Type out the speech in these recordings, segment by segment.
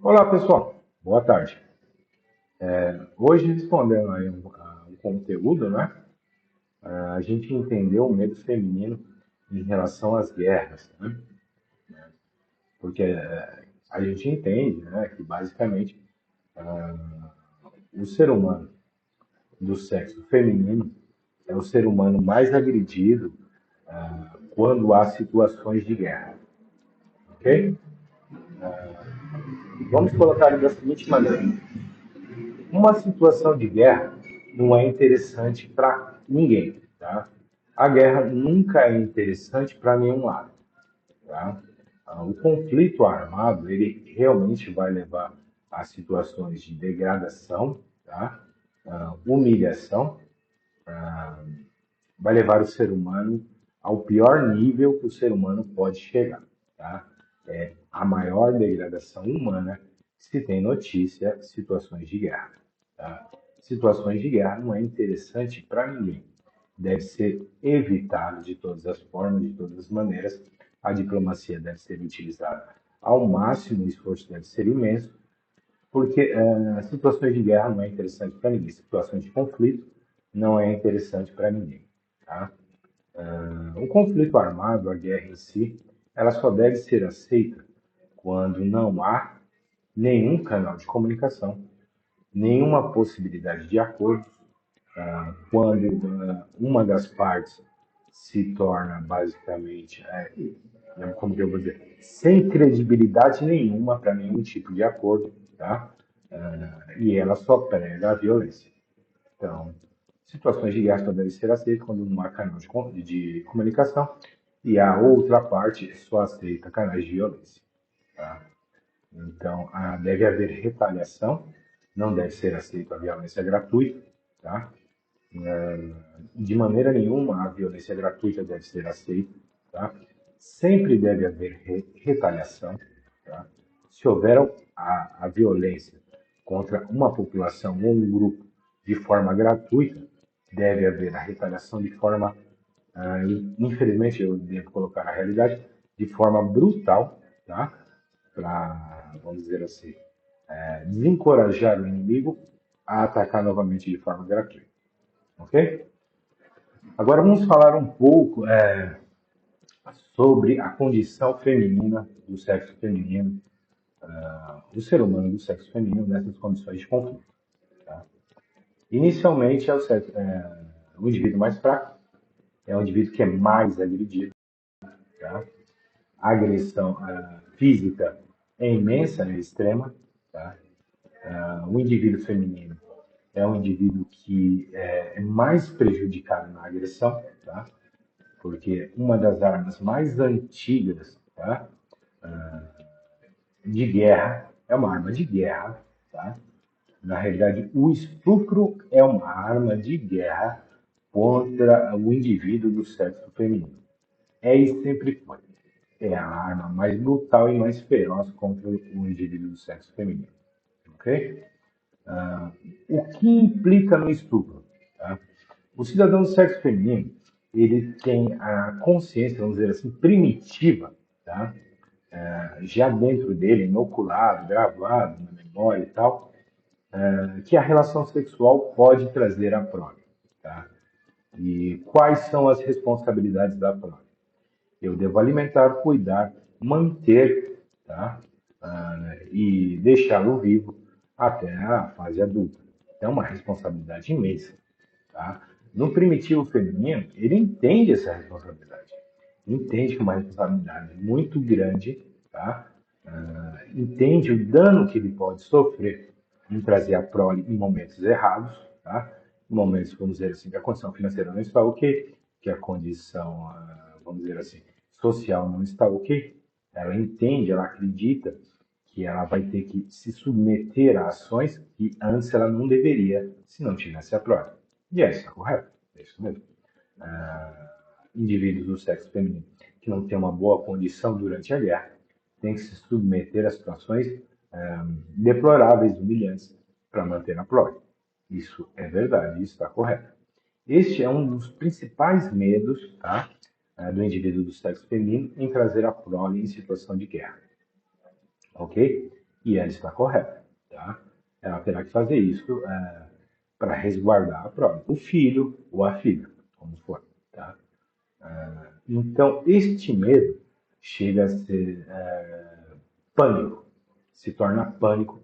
Olá, pessoal. Boa tarde. Hoje, respondendo aí um conteúdo, né? A gente entendeu o medo feminino em relação às guerras, né? Porque a gente entende, né, que basicamente o ser humano do sexo feminino é o ser humano mais agredido quando há situações de guerra, ok? Vamos colocar da seguinte maneira: uma situação de guerra não é interessante para ninguém, tá? A guerra nunca é interessante para nenhum lado, tá? O conflito armado, ele realmente vai levar a situações de degradação, tá? Humilhação, vai levar o ser humano ao pior nível que o ser humano pode chegar, tá? É a maior degradação humana se tem notícia de situações de guerra, tá? Situações de guerra não é interessante para ninguém. Deve ser evitado de todas as formas, de todas as maneiras. A diplomacia deve ser utilizada ao máximo, o esforço deve ser imenso, porque situações de guerra não é interessante para ninguém. Situações de conflito não é interessante para ninguém, tá? O conflito armado, a guerra em si, ela só deve ser aceita quando não há nenhum canal de comunicação, nenhuma possibilidade de acordo, quando uma das partes se torna basicamente, como que eu vou dizer, sem credibilidade nenhuma para nenhum tipo de acordo, tá? E ela só prega a violência. Então, situações de guerra só devem ser aceitas quando não há canal de comunicação e a outra parte só aceita canais de violência, tá? Então, deve haver retaliação, não deve ser aceita a violência gratuita, tá? De maneira nenhuma a violência gratuita deve ser aceita, tá? Sempre deve haver retaliação, tá? Se houver a violência contra uma população ou um grupo de forma gratuita, deve haver a retaliação de forma, infelizmente eu devo colocar a realidade, de forma brutal, tá? Para, vamos dizer assim, desencorajar o inimigo a atacar novamente de forma gratuita, ok? Agora vamos falar um pouco sobre a condição feminina do sexo feminino, do ser humano do sexo feminino nessas condições de conflito. Tá? Inicialmente é o indivíduo mais fraco, é o indivíduo que é mais agredido. Tá? A agressão física é imensa, é extrema. Tá? O indivíduo feminino é um indivíduo que é mais prejudicado na agressão, tá? Porque uma das armas mais antigas, tá, de guerra é uma arma de guerra, tá? Na realidade, o estupro é uma arma de guerra contra o indivíduo do sexo feminino. É e sempre foi. É a arma mais brutal e mais feroz contra o indivíduo do sexo feminino. Ok? O que implica no estupro? Tá? O cidadão do sexo feminino, ele tem a consciência, vamos dizer assim, primitiva, tá? Já dentro dele, inoculado, gravado na memória e tal, que a relação sexual pode trazer a prole. Tá? E quais são as responsabilidades da prole? Eu devo alimentar, cuidar, manter, tá? E deixá-lo vivo até a fase adulta. É uma responsabilidade imensa. Tá? No primitivo feminino, ele entende essa responsabilidade. Entende que é uma responsabilidade muito grande, tá? Entende o dano que ele pode sofrer em trazer a prole em momentos errados, tá? Em momentos, vamos dizer assim, que a condição financeira não está ok, que a condição, vamos dizer assim, social não está ok. Ela entende, ela acredita que ela vai ter que se submeter a ações que antes ela não deveria se não tivesse a prole. E é isso, correto? É isso mesmo. Indivíduos do sexo feminino que não têm uma boa condição durante a guerra têm que se submeter a situações deploráveis, humilhantes, para manter a prole. Isso é verdade, isso está correto. Este é um dos principais medos, tá, do indivíduo do sexo feminino em trazer a prole em situação de guerra. Ok? E ela está correta, tá? Ela terá que fazer isso para resguardar a prole, o filho ou a filha, como for, tá? Então, este medo chega a ser pânico, se torna pânico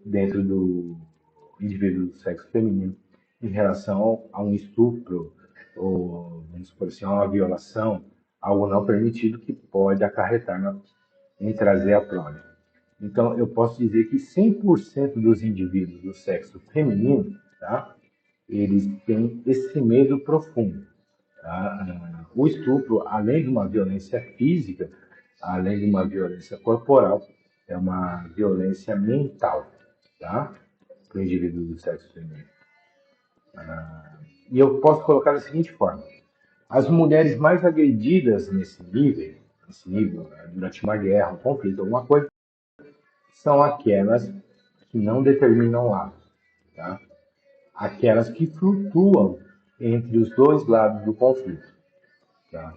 dentro do indivíduo do sexo feminino em relação a um estupro ou, vamos supor assim, a uma violação, algo não permitido que pode acarretar em trazer a prole. Então, eu posso dizer que 100% dos indivíduos do sexo feminino, tá, eles têm esse medo profundo. Tá? O estupro, além de uma violência física, além de uma violência corporal, é uma violência mental, tá? Para o indivíduo do sexo feminino. E eu posso colocar da seguinte forma: as mulheres mais agredidas nesse nível, durante uma guerra, um conflito, alguma coisa, são aquelas que não determinam lado, tá? Aquelas que flutuam entre os dois lados do conflito, tá?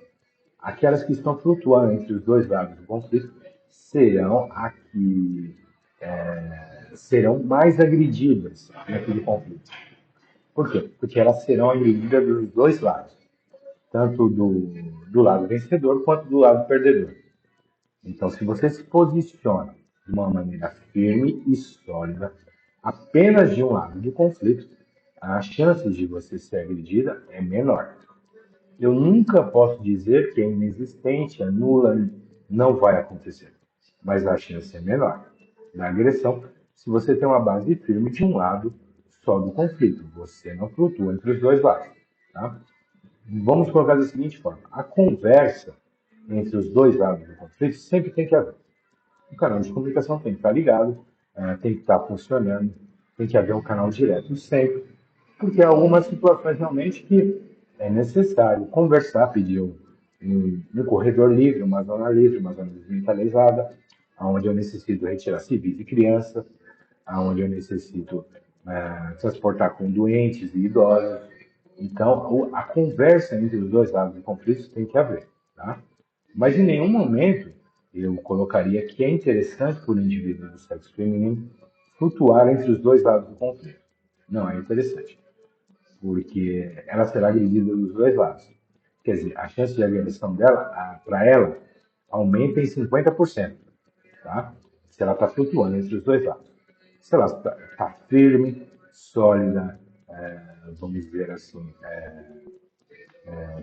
Aquelas que estão flutuando entre os dois lados do conflito serão serão mais agredidas naquele conflito. Por quê? Porque elas serão agredidas dos dois lados, tanto do lado vencedor quanto do lado perdedor. Então, se você se posiciona de uma maneira firme e sólida, apenas de um lado do conflito, a chance de você ser agredida é menor. Eu nunca posso dizer que é inexistente, é nula, não vai acontecer. Mas a chance é menor da agressão se você tem uma base firme de um lado só do conflito. Você não flutua entre os dois lados. Tá? Vamos colocar da seguinte forma: a conversa entre os dois lados do conflito sempre tem que haver. O canal de comunicação tem que estar ligado, tem que estar funcionando, tem que haver um canal direto sempre, porque há algumas situações realmente que é necessário conversar, pedir um corredor livre, uma zona desmilitarizada, onde eu necessito retirar civis e crianças, onde eu necessito transportar com doentes e idosos. Então, a conversa entre os dois lados do conflito tem que haver. Tá? Mas em nenhum momento eu colocaria que é interessante para o indivíduo do sexo feminino flutuar entre os dois lados do conflito. Não é interessante, porque ela será agredida dos dois lados. Quer dizer, a chance de agressão dela, para ela, aumenta em 50%, tá? Se ela está flutuando entre os dois lados. Se ela está firme, sólida, vamos dizer assim,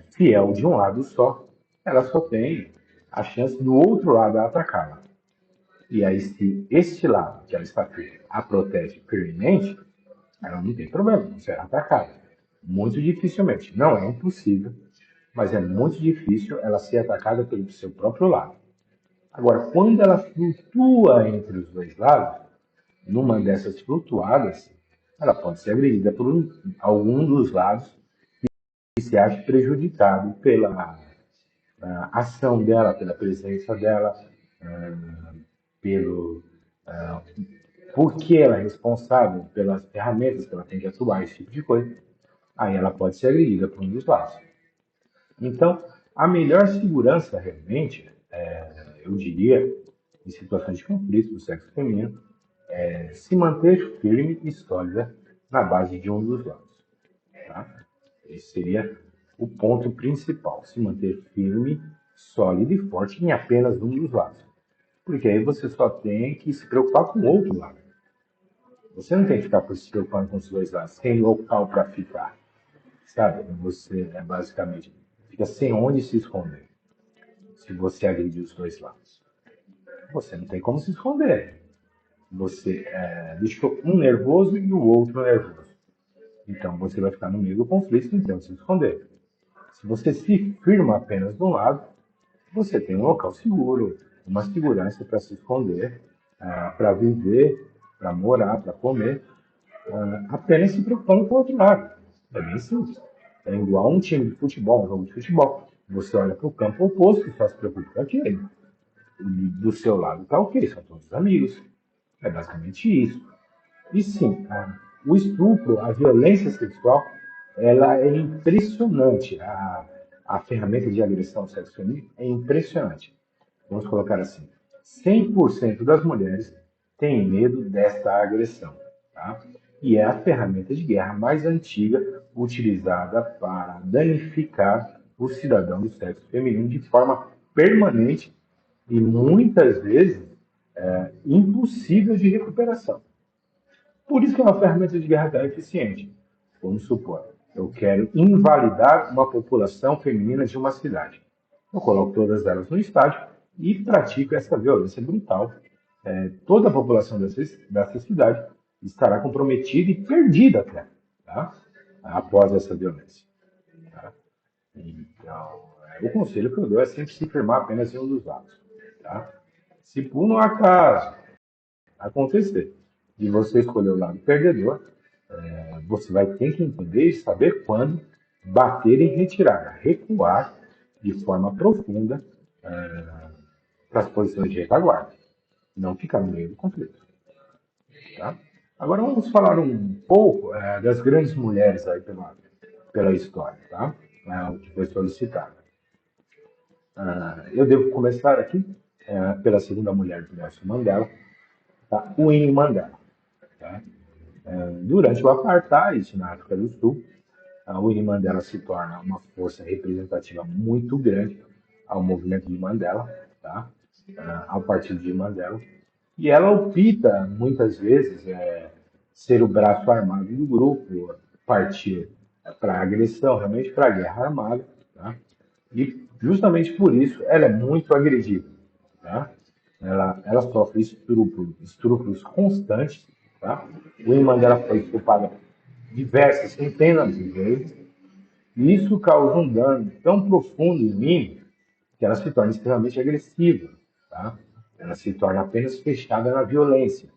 fiel de um lado só, ela só tem a chance do outro lado atacá-la. E aí, se este lado, que ela está firme, a protege firmemente, ela não tem problema, não será atacada. Muito dificilmente. Não é impossível, mas é muito difícil ela ser atacada pelo seu próprio lado. Agora, quando ela flutua entre os dois lados, numa dessas flutuadas, ela pode ser agredida por algum dos lados e se acha prejudicado pela ação dela, pela presença dela, pelo porque ela é responsável pelas ferramentas que ela tem que atuar, esse tipo de coisa. Aí ela pode ser agredida por um dos lados. Então, a melhor segurança realmente, eu diria, em situações de conflito do sexo feminino, é se manter firme e sólida na base de um dos lados. Tá? Esse seria o ponto principal, se manter firme, sólido e forte em apenas um dos lados. Porque aí você só tem que se preocupar com o outro lado. Você não tem que ficar se preocupando com os dois lados, tem local para ficar, sabe? Você basicamente fica sem onde se esconder se você agredir os dois lados. Você não tem como se esconder. Você deixou um nervoso e o outro nervoso. Então você vai ficar no meio do conflito e não tem onde se esconder. Se você se firma apenas de um lado, você tem um local seguro, uma segurança para se esconder, para viver, para morar, para comer, apenas se preocupando com o outro lado. É bem simples. É igual um time de futebol, um jogo de futebol. Você olha para o campo oposto e só se preocupa com aquele. Do seu lado está ok, são todos amigos. É basicamente isso. E sim, o estupro, a violência sexual, ela é impressionante. A ferramenta de agressão sexual é impressionante. Vamos colocar assim: 100% das mulheres têm medo desta agressão. Tá? E é a ferramenta de guerra mais antiga utilizada para danificar o cidadão do sexo feminino de forma permanente e muitas vezes impossível de recuperação. Por isso que é uma ferramenta de guerra tão eficiente. Vamos supor, eu quero invalidar uma população feminina de uma cidade. Eu coloco todas elas no estádio e pratico essa violência brutal. Toda a população dessa cidade estará comprometida e perdida até, tá? Após essa violência. Tá? Então, o conselho que eu dou é sempre se firmar apenas em um dos lados. Tá? Se por um acaso acontecer e você escolher o lado perdedor, você vai ter que entender e saber quando bater em retirada, recuar de forma profunda para as posições de retaguarda, não ficar no meio do conflito. Tá? Agora vamos falar um pouco das grandes mulheres aí pela história, tá? O que foi solicitado. Eu devo começar aqui pela segunda mulher do Nelson Mandela, tá? Winnie Mandela. Tá? Durante o apartheid na África do Sul, a Winnie Mandela se torna uma força representativa muito grande ao movimento de Mandela, tá? Ao partido de Mandela. E ela opta, muitas vezes, ser o braço armado do grupo, partir para a agressão, realmente para a guerra armada. Tá? E justamente por isso ela é muito agredida. Tá? Ela sofre estupros constantes. Tá? O imã dela foi estuprada diversas, centenas de vezes. E isso causa um dano tão profundo em mim que ela se torna extremamente agressiva. Tá? Ela se torna apenas fechada na violência.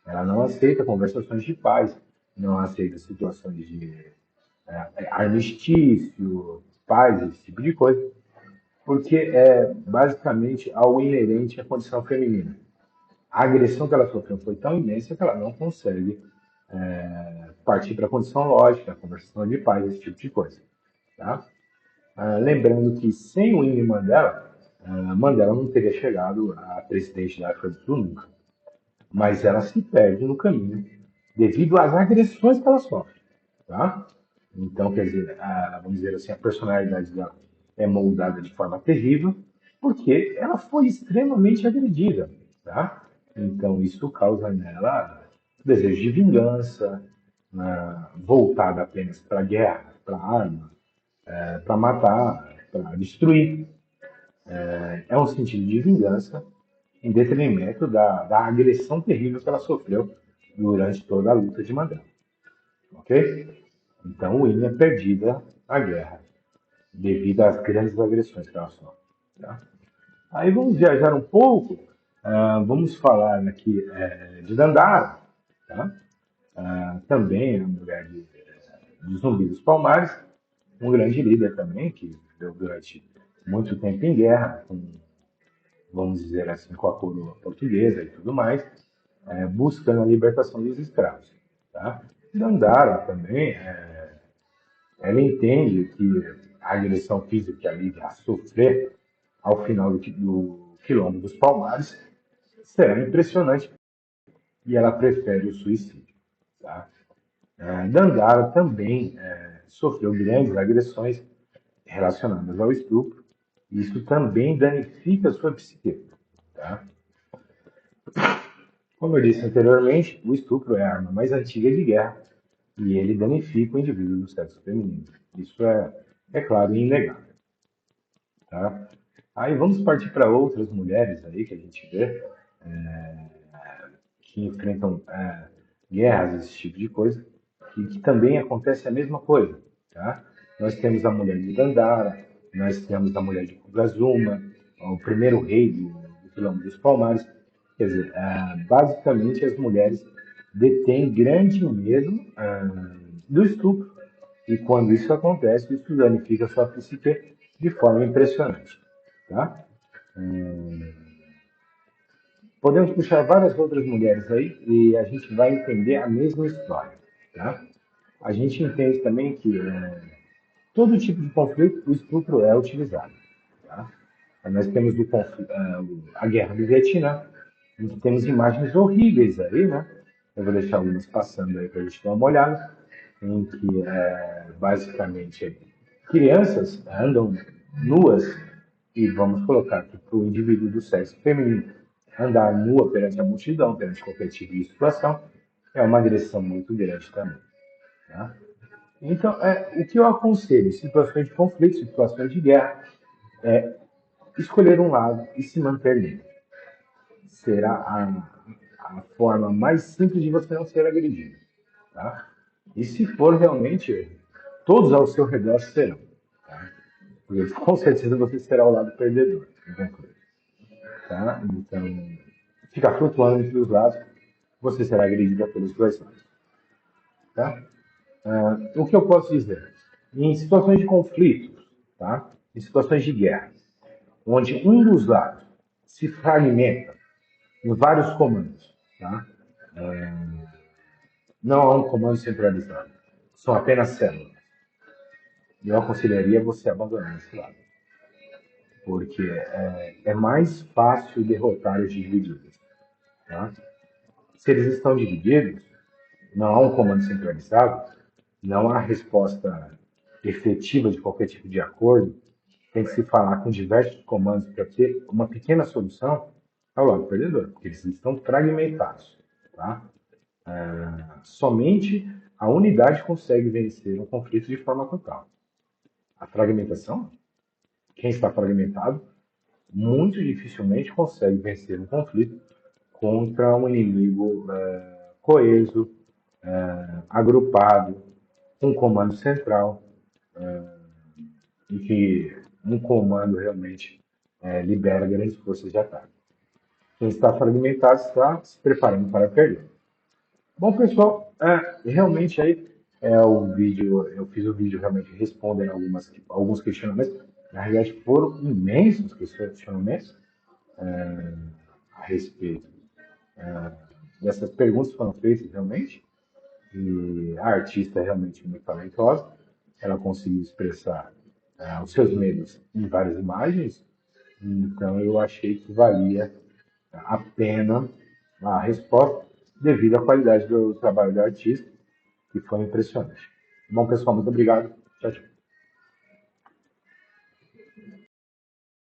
Ela não aceita conversações de paz, não aceita situações de armistício, paz, esse tipo de coisa, porque é basicamente algo inerente à condição feminina. A agressão que ela sofreu foi tão imensa que ela não consegue partir para a condição lógica, a conversação de paz, esse tipo de coisa. Tá? Lembrando que sem o Winnie Mandela, Mandela não teria chegado a presidente da África do Sul nunca. Mas ela se perde no caminho devido às agressões que ela sofre. Tá? Então, quer dizer, vamos dizer assim, a personalidade dela é moldada de forma terrível porque ela foi extremamente agredida. Tá? Então, isso causa nela desejo de vingança, voltada apenas para a guerra, para a arma, para matar, para destruir. É um sentido de vingança em detrimento da agressão terrível que ela sofreu durante toda a luta de Mandela. Ok? Então, Winnie é perdida a guerra devido às grandes agressões que ela sofre. Tá? Aí vamos viajar um pouco, vamos falar aqui de Dandara, tá? Também a mulher de Zumbi dos Palmares, um grande líder também, que viveu durante muito tempo em guerra, vamos dizer assim, com a coroa portuguesa e tudo mais, buscando a libertação dos escravos. Tá? Dandara também, ela entende que a agressão física que a Lívia sofrer ao final do Quilombo dos Palmares será impressionante e ela prefere o suicídio. Tá? Dandara também sofreu grandes agressões relacionadas ao estupro. Isso também danifica a sua psique. Tá? Como eu disse anteriormente, o estupro é a arma mais antiga de guerra e ele danifica o indivíduo do sexo feminino. Isso é claro e inegável. Tá? Aí vamos partir para outras mulheres aí que a gente vê que enfrentam guerras, esse tipo de coisa, que também acontece a mesma coisa. Tá? Nós temos a mulher de Dandara, nós temos a mulher de Kugazuma, o primeiro rei do Quilombo dos Palmares. Quer dizer, basicamente as mulheres detêm grande medo do estupro. E quando isso acontece, isso danifica a sua psique de forma impressionante. Tá? Podemos puxar várias outras mulheres aí e a gente vai entender a mesma história. Tá? A gente entende também que todo tipo de conflito, o estupro é utilizado. Tá? Nós temos a guerra do Vietnã, em que temos imagens horríveis aí, né? Eu vou deixar algumas passando aí para a gente dar uma olhada, em que basicamente crianças andam nuas, e vamos colocar que para o indivíduo do sexo feminino andar nua perante a multidão, perante qualquer tipo de situação, é uma agressão muito grande também. Tá? Então, o que eu aconselho em situações de conflito, situações de guerra, é escolher um lado e se manter nele. Será a forma mais simples de você não ser agredido. Tá? E se for realmente, todos ao seu redor serão. Tá? Porque com certeza você será o lado perdedor. Tá? Então, fica flutuando entre os lados, você será agredido pelos dois lados. Tá? O que eu posso dizer? Em situações de conflito, tá? Em situações de guerra, onde um dos lados se fragmenta em vários comandos, tá? Não há um comando centralizado, são apenas células. Eu aconselharia você abandonar esse lado, porque é mais fácil derrotar os divididos. Tá? Se eles estão divididos, não há um comando centralizado, não há resposta efetiva de qualquer tipo de acordo, tem que se falar com diversos comandos para ter uma pequena solução ao lado perdedor, porque eles estão fragmentados. Tá? Somente a unidade consegue vencer um conflito de forma total. A fragmentação, quem está fragmentado, muito dificilmente consegue vencer um conflito contra um inimigo coeso, agrupado, um comando central, em que um comando realmente libera grandes forças de ataque. Quem está fragmentado está se preparando para perder. Bom, pessoal, realmente aí o vídeo, eu fiz o vídeo realmente respondendo alguns questionamentos. Na realidade, foram imensos questionamentos a respeito dessas perguntas que foram feitas realmente. E a artista é realmente muito talentosa. Ela conseguiu expressar os seus medos em várias imagens. Então eu achei que valia a pena a resposta devido à qualidade do trabalho do artista, que foi impressionante. Bom, pessoal, muito obrigado. Tchau, tchau.